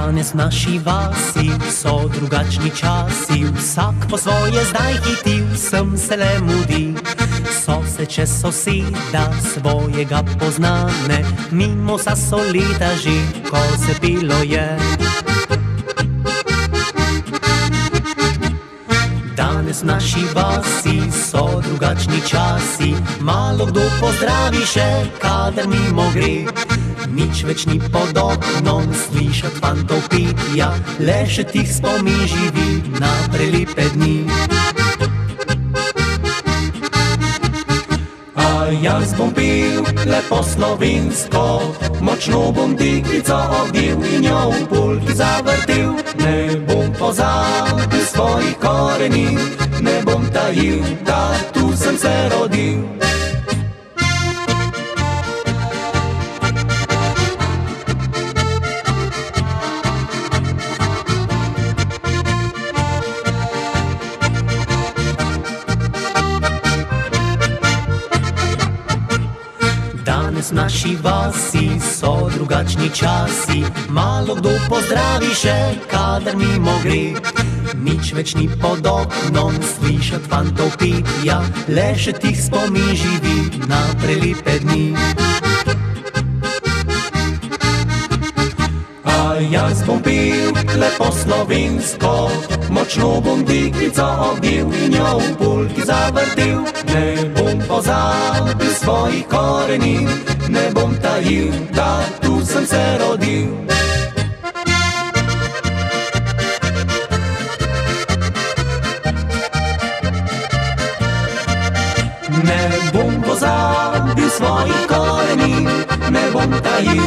Danes v naši vasi so drugačni časi, vsak po svoje zdaj hiti, vsem se le mudi. Soseče soseda svojega poznane, mimo sa solita že, ko se pilo je. Danes v naši vasi so drugačni časi, malo kdo pozdravi še, kadar mimo gre. Nič več ni pod oknom slišat fantov pitja, le še tih spomin živi na prelepe dni. A jaz bom pil lepo slovensko, močno bom deklico odil in jo v polki zavrtel. Ne bom pozabil svojih koreni, ne bom tajil, da tu sem se rodil. Danes v naši vasi so drugačni časi, malo kdo pozdravi še, kadar mimo gre. Nič več ni pod oknom slišat fantov pitja, le še tih spomin živi na prelepe dni. A jaz bom pil lepo slovensko, močno bom deklico odil in jo v polki zavrtel. Ne bom pozabil svojih koreni, ne bom tajil, da tu sem se rodil. Ne bom pozabil svojih koreni, ne bom tajil,